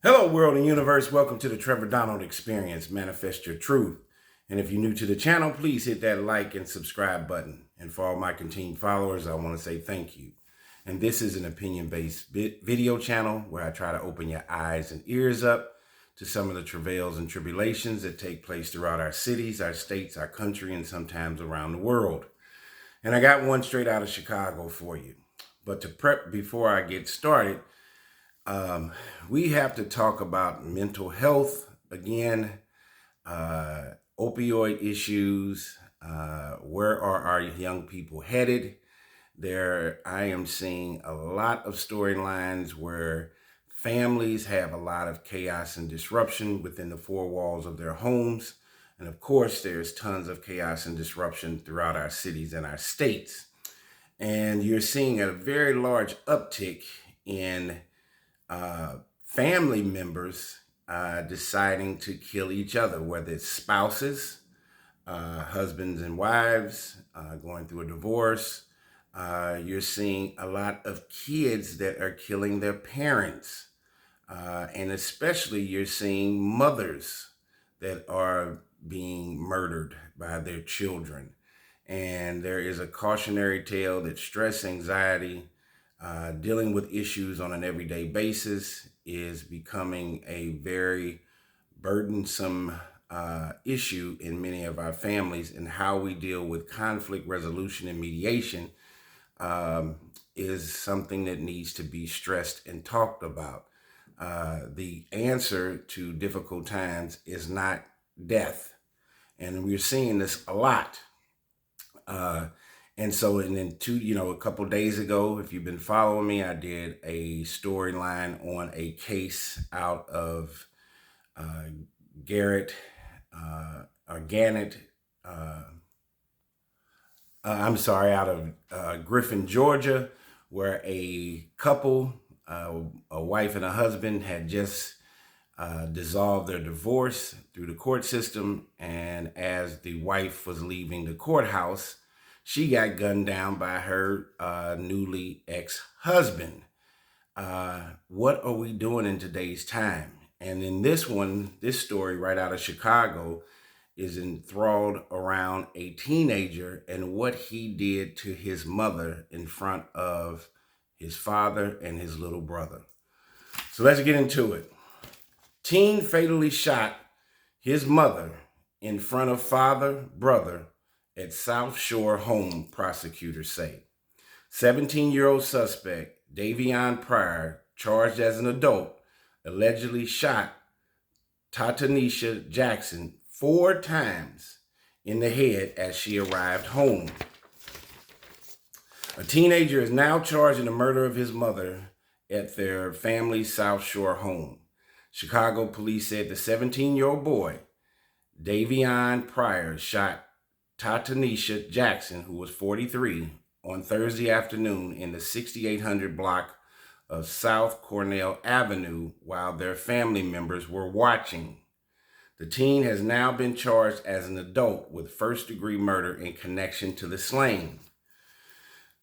Hello, world and universe. Welcome to the Trevor Donald Experience. Manifest your truth. And if you're new to the channel, please hit that like and subscribe button. And for all my continued followers, I want to say thank you. And this is an opinion-based video channel where I try to open your eyes and ears up to some of the travails and tribulations that take place throughout our cities, our states, our country, and sometimes around the world. And I got one straight out of Chicago for you. But to prep before I get started, we have to talk about mental health again, opioid issues. Where are our young people headed? I am seeing a lot of storylines where families have a lot of chaos and disruption within the four walls of their homes. And of course, there's tons of chaos and disruption throughout our cities and our states. And you're seeing a very large uptick in family members deciding to kill each other, whether it's spouses, husbands and wives going through a divorce. You're seeing a lot of kids that are killing their parents. And especially you're seeing mothers that are being murdered by their children. And there is a cautionary tale that stress, anxiety, dealing with issues on an everyday basis is becoming a very burdensome issue in many of our families, and how we deal with conflict resolution and mediation is something that needs to be stressed and talked about. The answer to difficult times is not death, and we're seeing this a lot. And so, and then a couple days ago, if you've been following me, I did a storyline on a case out of Gannett, out of Griffin, Georgia, where a couple, a wife and a husband, had just dissolved their divorce through the court system. And as the wife was leaving the courthouse, she got gunned down by her newly ex-husband. What are we doing in today's time? And in this story right out of Chicago is enthralled around a teenager and what he did to his mother in front of his father and his little brother. So let's get into it. Teen fatally shot his mother in front of father, brother at South Shore home, prosecutors say. 17-year-old suspect, Davion Pryor, charged as an adult, allegedly shot Tatanisha Jackson 4 times in the head as she arrived home. A teenager is now charged in the murder of his mother at their family's South Shore home. Chicago police said the 17-year-old boy, Davion Pryor, shot Tatanisha Jackson, who was 43, on Thursday afternoon in the 6800 block of South Cornell Avenue while their family members were watching. The teen has now been charged as an adult with first-degree murder in connection to the slaying.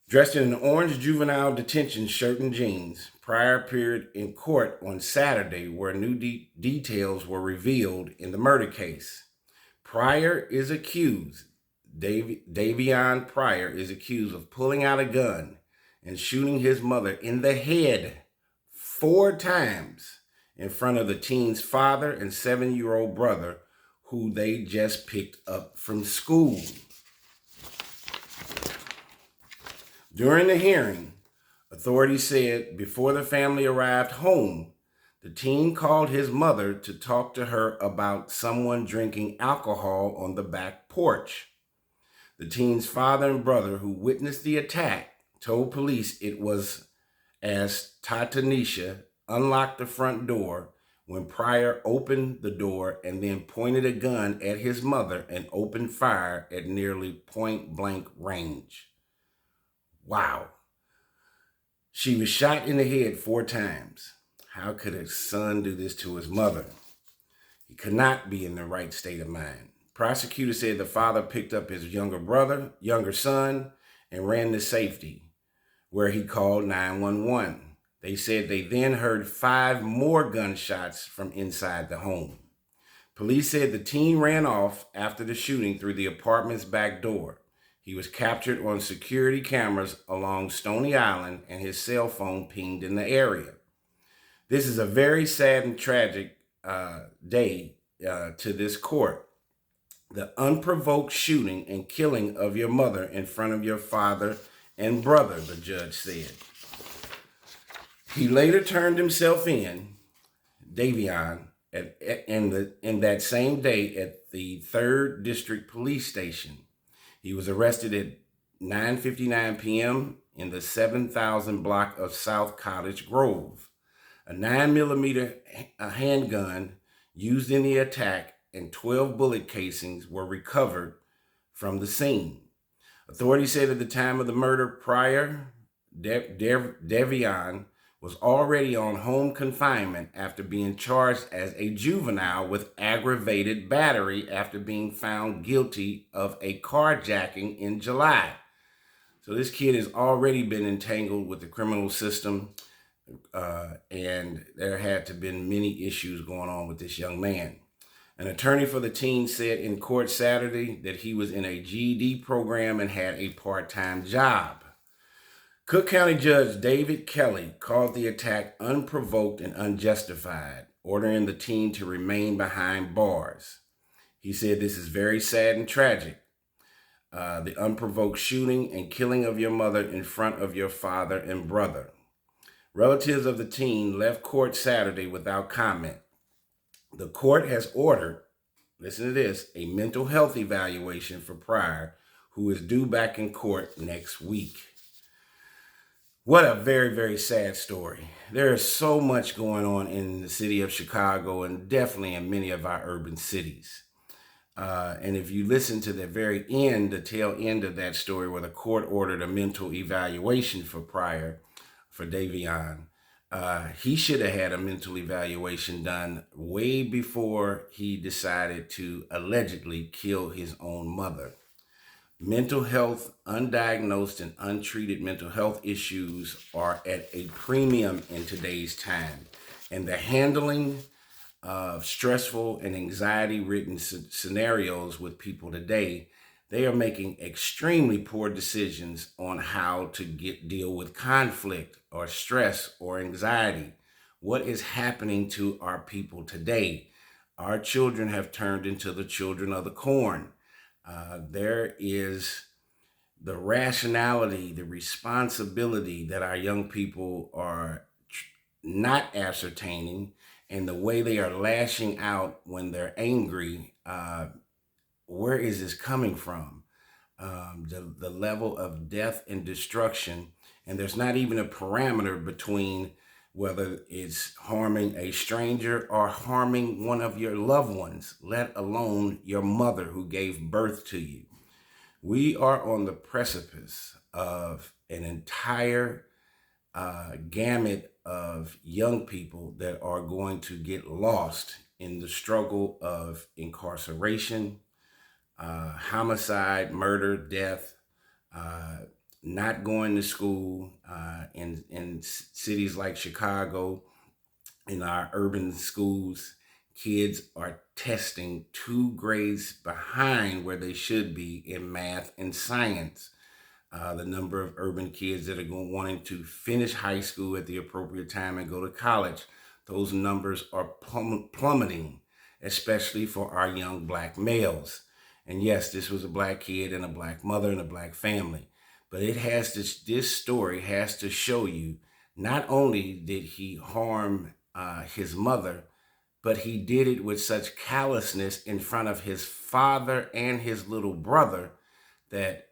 Dressed in an orange juvenile detention shirt and jeans, Pryor appeared in court on Saturday where new details were revealed in the murder case. Pryor is accused Davion Pryor is accused of pulling out a gun and shooting his mother in the head 4 times in front of the teen's father and 7-year-old brother, who they just picked up from school. During the hearing, authorities said before the family arrived home, the teen called his mother to talk to her about someone drinking alcohol on the back porch. The teen's father and brother, who witnessed the attack, told police it was as Tatanisha unlocked the front door when Pryor opened the door and then pointed a gun at his mother and opened fire at nearly point-blank range. Wow. She was shot in the head 4 times. How could a son do this to his mother? He could not be in the right state of mind. Prosecutors said the father picked up his younger son, and ran to safety, where he called 911. They said they then heard 5 more gunshots from inside the home. Police said the teen ran off after the shooting through the apartment's back door. He was captured on security cameras along Stony Island, and his cell phone pinged in the area. This is a very sad and tragic day to this court. The unprovoked shooting and killing of your mother in front of your father and brother, the judge said. He later turned himself in, Davion, in that same day at the 3rd District Police Station. He was arrested at 9:59 p.m. in the 7000 block of South Cottage Grove. A 9mm handgun used in the attack and 12 bullet casings were recovered from the scene. Authorities said at the time of the murder, Pryor Davion was already on home confinement after being charged as a juvenile with aggravated battery after being found guilty of a carjacking in July. So this kid has already been entangled with the criminal system, and there had to have been many issues going on with this young man. An attorney for the teen said in court Saturday that he was in a GED program and had a part-time job. Cook County Judge David Kelly called the attack unprovoked and unjustified, ordering the teen to remain behind bars. He said this is very sad and tragic. The unprovoked shooting and killing of your mother in front of your father and brother. Relatives of the teen left court Saturday without comment. The court has ordered, listen to this, a mental health evaluation for Pryor, who is due back in court next week. What a very, very sad story. There is so much going on in the city of Chicago and definitely in many of our urban cities. And if you listen to the very end, the tail end of that story where the court ordered a mental evaluation for Pryor, for Davion, he should have had a mental evaluation done way before he decided to allegedly kill his own mother. Mental health, undiagnosed and untreated mental health issues are at a premium in today's time. And the handling of stressful and anxiety-ridden scenarios with people today, they are making extremely poor decisions on how to deal with conflict or stress or anxiety. What is happening to our people today? Our children have turned into the children of the corn. There is the rationality, the responsibility that our young people are not ascertaining, and the way they are lashing out when they're angry. Where is this coming from? The level of death and destruction, and there's not even a parameter between whether it's harming a stranger or harming one of your loved ones, let alone your mother who gave birth to you. We are on the precipice of an entire gamut of young people that are going to get lost in the struggle of incarceration, homicide, murder, death, not going to school in cities like Chicago. In our urban schools, kids are testing 2 grades behind where they should be in math and science. The number of urban kids that are wanting to finish high school at the appropriate time and go to college, those numbers are plummeting, especially for our young Black males. And yes, this was a Black kid and a Black mother and a Black family. But it has this story has to show you not only did he harm his mother, but he did it with such callousness in front of his father and his little brother that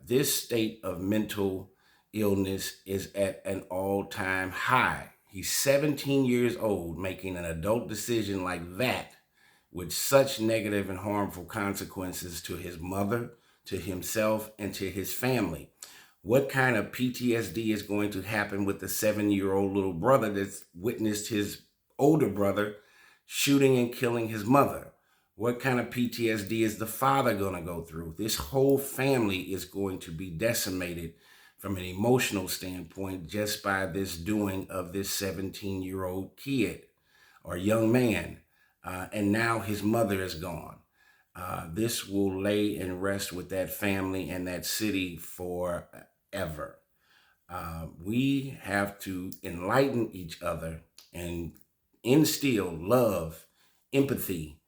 this state of mental illness is at an all-time high. He's 17 years old making an adult decision like that with such negative and harmful consequences to his mother, to himself, and to his family. What kind of PTSD is going to happen with the 7-year-old little brother that's witnessed his older brother shooting and killing his mother? What kind of PTSD is the father going to go through? This whole family is going to be decimated from an emotional standpoint just by this doing of this 17-year-old kid or young man. And now his mother is gone. This will lay and rest with that family and that city forever. We have to enlighten each other and instill love, empathy,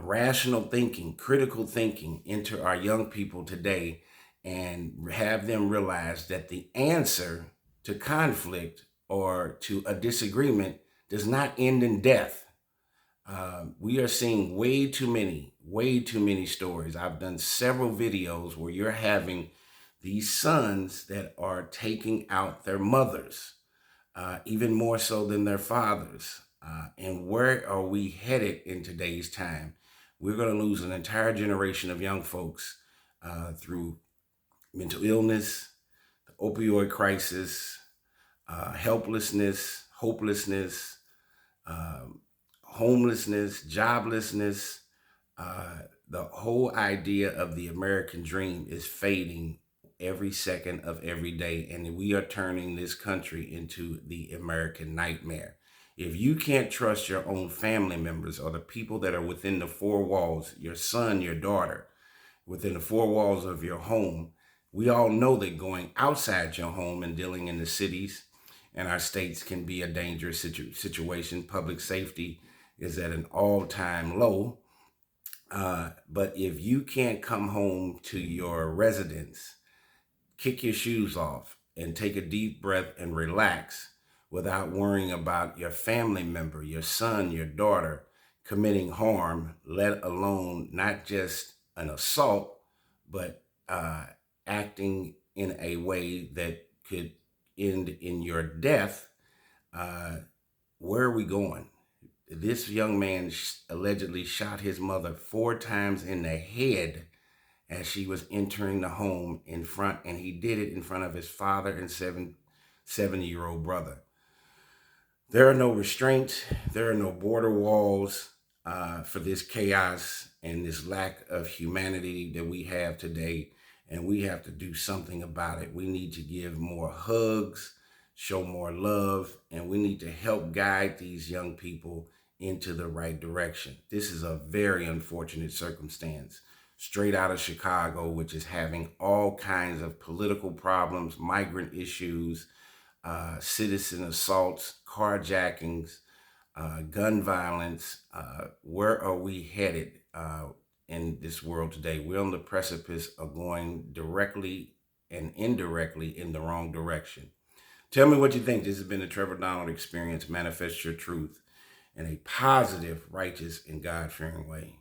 rational thinking, critical thinking into our young people today, and have them realize that the answer to conflict or to a disagreement does not end in death. We are seeing way too many stories. I've done several videos where you're having these sons that are taking out their mothers, even more so than their fathers. And where are we headed in today's time? We're going to lose an entire generation of young folks through mental illness, the opioid crisis, helplessness, hopelessness, homelessness, joblessness. The whole idea of the American dream is fading every second of every day, and we are turning this country into the American nightmare. If you can't trust your own family members or the people that are within the four walls, your son, your daughter, within the four walls of your home, we all know that going outside your home and dealing in the cities and our states can be a dangerous situation. Public safety is at an all-time low. But if you can't come home to your residence, kick your shoes off and take a deep breath and relax without worrying about your family member, your son, your daughter committing harm, let alone not just an assault, but acting in a way that could end in your death, where are we going? This young man allegedly shot his mother 4 times in the head as she was entering the home in front, and he did it in front of his father and 7-year-old brother. There are no restraints. There are no border walls for this chaos and this lack of humanity that we have today, and we have to do something about it. We need to give more hugs, show more love, and we need to help guide these young people into the right direction. This is a very unfortunate circumstance straight out of Chicago, which is having all kinds of political problems, migrant issues, citizen assaults, carjackings, gun violence. Where are we headed in this world today? We're on the precipice of going directly and indirectly in the wrong direction. Tell me what you think. This has been the Trevor Donald Experience. Manifest your truth in a positive, righteous, and God-fearing way.